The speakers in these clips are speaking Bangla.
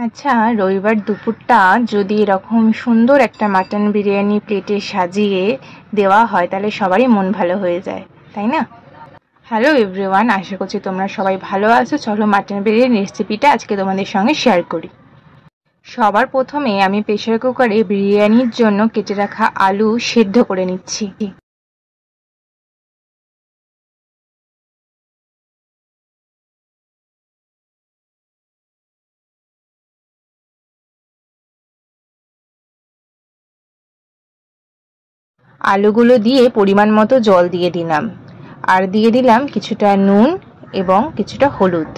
আচ্ছা, রবিবার দুপুরটা যদি এরকম সুন্দর একটা মাটন বিরিয়ানি প্লেটে সাজিয়ে দেওয়া হয় তাহলে সবারই মন ভালো হয়ে যায়, তাই না? হ্যালো এভরিওয়ান, আশা করছি তোমরা সবাই ভালো আছো। চলো মাটন বিরিয়ানি রেসিপিটা আজকে তোমাদের সঙ্গে শেয়ার করি। সবার প্রথমে আমি প্রেসার কুকারে বিরিয়ানির জন্য কেটে রাখা আলু সেদ্ধ করে নিচ্ছি। আলুগুলো দিয়ে পরিমাণ মতো জল দিয়ে দিলাম, আর দিয়ে দিলাম কিছুটা নুন এবং কিছুটা হলুদ।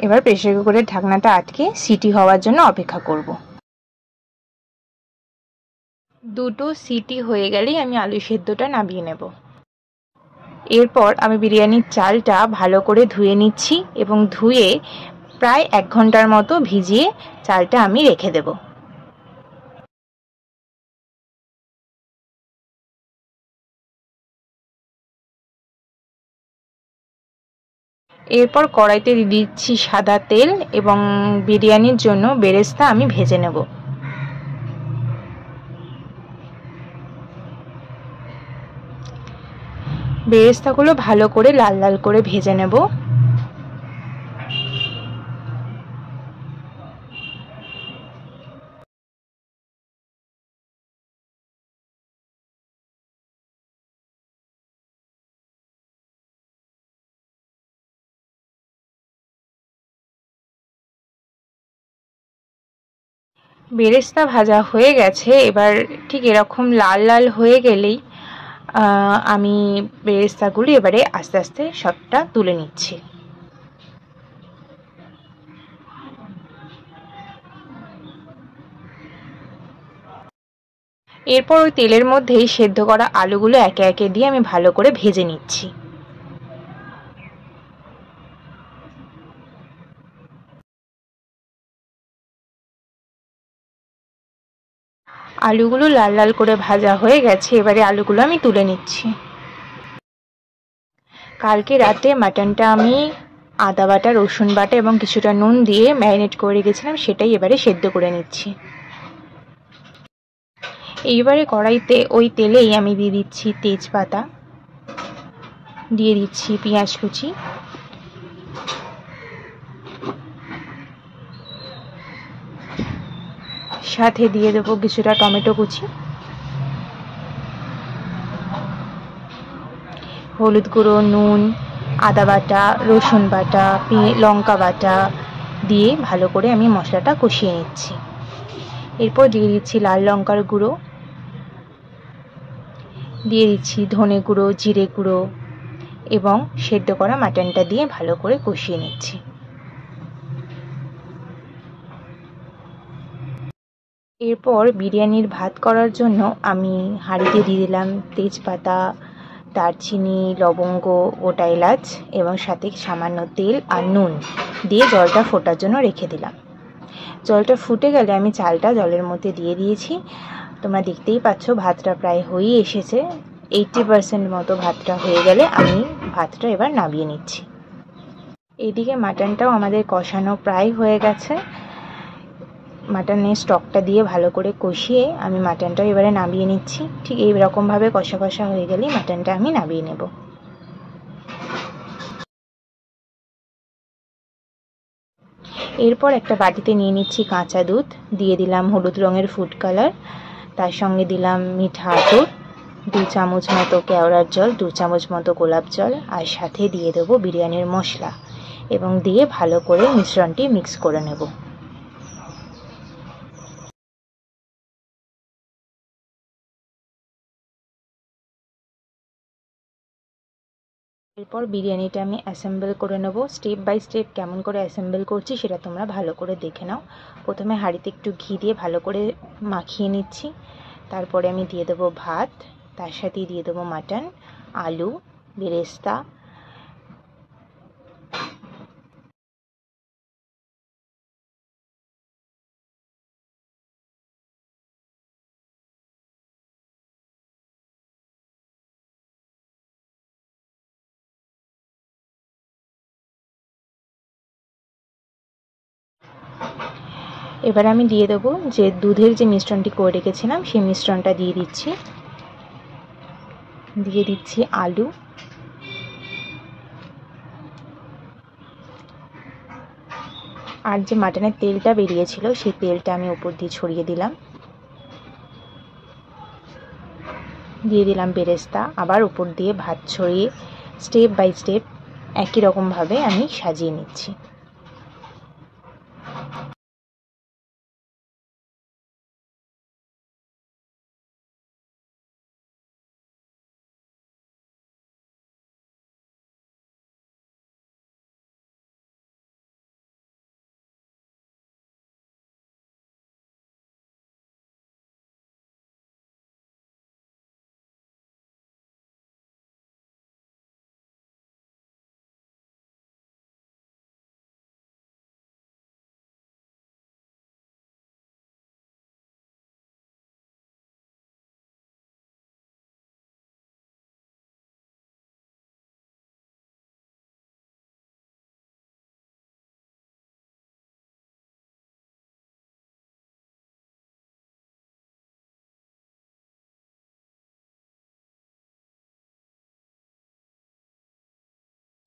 এবার প্রেসার কুকারের ঢাকনাটা আটকে সিটি হওয়ার জন্য অপেক্ষা করব। দুটো সিটি হয়ে গেলেই আমি আলু সেদ্ধটা নামিয়ে নেব। এরপর আমি বিরিয়ানির চালটা ভালো করে ধুয়ে নিচ্ছি এবং ধুয়ে প্রায় 1 ঘন্টার মতো ভিজিয়ে চালটা আমি রেখে দেব। এরপর কড়াইতে দিয়ে দিচ্ছি সাদা তেল এবং বিরিয়ানির জন্য বেরেস্তা আমি ভেজে নেব। বেরেস্তাগুলো ভালো করে লাল লাল করে ভেজে নেব। বেরেস্তা ভাজা হয়ে গেছে। এবার ঠিক এরকম লাল লাল হয়ে গেলেই আমি বেরেস্তাগুলো এবারে আস্তে আস্তে সবটা তুলে নিচ্ছি। এরপর ওই তেলের মধ্যেই সেদ্ধ করা আলুগুলো একে একে দিয়ে আমি ভালো করে ভেজে নিচ্ছি। আলুগুলো লাল লাল করে ভাজা হয়ে গেছে, এবারে আলুগুলো আমি তুলে নিচ্ছি। কালকে রাতে মাটনটা আমি আদা বাটা, রসুন বাটা এবং কিছুটা নুন দিয়ে ম্যারিনেট করে রেখেছিলাম, সেটাই এবারে সেদ্ধ করে নিচ্ছি। এইবারে কড়াইতে ওই তেলেই আমি দিয়ে দিচ্ছি তেজপাতা, দিয়ে দিচ্ছি পেঁয়াজ কুচি, সাথে দিয়ে দেবো কিছুটা টমেটো কুচি, হলুদ গুঁড়ো, নুন, আদা বাটা, রসুন বাটা, লঙ্কা বাটা দিয়ে ভালো করে আমি মশলাটা কষিয়ে নিচ্ছি। এরপর দিয়ে দিচ্ছি লাল লঙ্কার গুঁড়ো, দিয়ে দিচ্ছি ধনে গুঁড়ো, জিরে গুঁড়ো এবং সেদ্ধ করা মাটনটা দিয়ে ভালো করে কষিয়ে নিচ্ছি। এরপর বিরিয়ানির ভাত করার জন্য আমি হাঁড়িতে দিয়ে দিলাম তেজপাতা, দারচিনি, লবঙ্গ, গোটা এলাচ এবং সাথে সামান্য তেল আর নুন দিয়ে জলটা ফোটার জন্য রেখে দিলাম। জলটা ফুটে গেলে আমি চালটা জলের মধ্যে দিয়ে দিয়েছি। তোমরা দেখতেই পাচ্ছ ভাতটা প্রায় হয়ে এসেছে। 80% মতো ভাতটা হয়ে গেলে আমি ভাতটা এবার নামিয়ে নিচ্ছি। এইদিকে মাটনটাও আমাদের কষানো প্রায় হয়ে গেছে। মাটনের স্টকটা দিয়ে ভালো করে কষিয়ে আমি মাটনটা এবারে নামিয়ে নিচ্ছি। ঠিক এই রকমভাবে কষা কষা হয়ে গেলেই মাটনটা আমি নামিয়ে নেব। এরপর একটা বাটিতে নিয়ে নিচ্ছি কাঁচা দুধ, দিয়ে দিলাম হলুদ রঙের ফুড কালার, তার সঙ্গে দিলাম মিঠা আতর, 2 চামচ মতো কেওড়ার জল, 2 চামচ মতো গোলাপ জল, আর সাথে দিয়ে দেবো বিরিয়ানির মশলা এবং দিয়ে ভালো করে মিশ্রণটি মিক্স করে নেব। এরপর বিরিয়ানিটা আমি অ্যাসেম্বল করে নেব। স্টেপ বাই স্টেপ কেমন করে অ্যাসেম্বল করছি সেটা তোমরা ভালো করে দেখে নাও। প্রথমে হাঁড়িতে একটু ঘি দিয়ে ভালো করে মাখিয়ে নিচ্ছি, তারপরে আমি দিয়ে দেবো ভাত, তার সাথেই দিয়ে দেবো মাটন, আলু, বেরেস্তা, এবার আমি দিয়ে দেবো যে দুধের যে মিশ্রণটি করে রেখেছিলাম সেই মিশ্রণটা দিয়ে দিচ্ছি আলু, আর যে মাটনের তেলটা বেরিয়েছিল সেই তেলটা আমি উপর দিয়ে ছড়িয়ে দিলাম, দিয়ে দিলাম বেরেস্তা, আবার উপর দিয়ে ভাত ছড়িয়ে স্টেপ বাই স্টেপ একই রকমভাবে আমি সাজিয়ে নিচ্ছি।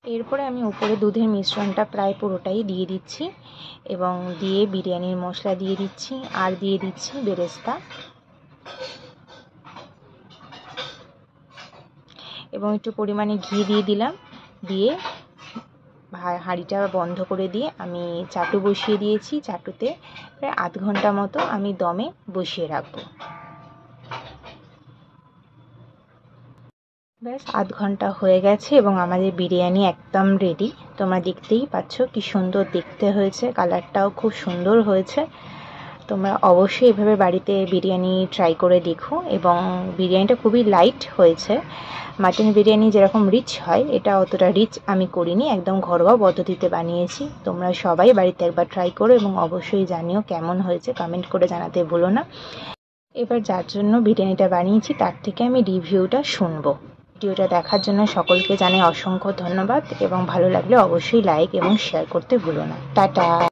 এরপরে আমি উপরে দুধের মিশ্রণটা প্রায় পুরোটাই দিয়ে দিচ্ছি এবং দিয়ে বিরিয়ানির মশলা দিয়ে দিচ্ছি আর দিয়ে দিচ্ছি বেরেস্তা এবং একটু পরিমাণে ঘি দিয়ে দিলাম। দিয়ে হাঁড়িটা বন্ধ করে দিয়ে আমি চাটু বসিয়ে দিয়েছি। চাটুতে প্রায় আধ ঘন্টা মতো আমি দমে বসিয়ে রাখবো। ব্যাস আধ ঘন্টা হয়ে গেছে এবং আমাদের বিরিয়ানি একদম রেডি। তোমরা দেখতেই পাচ্ছ কি সুন্দর দেখতে হয়েছে, কালারটাও খুব সুন্দর হয়েছে। তোমরা অবশ্যই এভাবে বাড়িতে বিরিয়ানি ট্রাই করে দেখো এবং বিরিয়ানিটা খুবই লাইট হয়েছে। মাটন বিরিয়ানি যেরকম রিচ হয় এটা অতটা রিচ আমি করিনি, একদম ঘরোয়া পদ্ধতিতে বানিয়েছি। তোমরা সবাই বাড়িতে একবার ট্রাই করো এবং অবশ্যই জানিও কেমন হয়েছে, কমেন্ট করে জানাতে ভুলো না। এবার যার জন্য বিরিয়ানিটা বানিয়েছি তার থেকে আমি রিভিউটা শুনবো। ভিডিওটা দেখার জন্য সকলকে জানাই অসংখ্য ধন্যবাদ এবং ভালো লাগলে অবশ্যই লাইক এবং শেয়ার করতে ভুলো না। টাটা।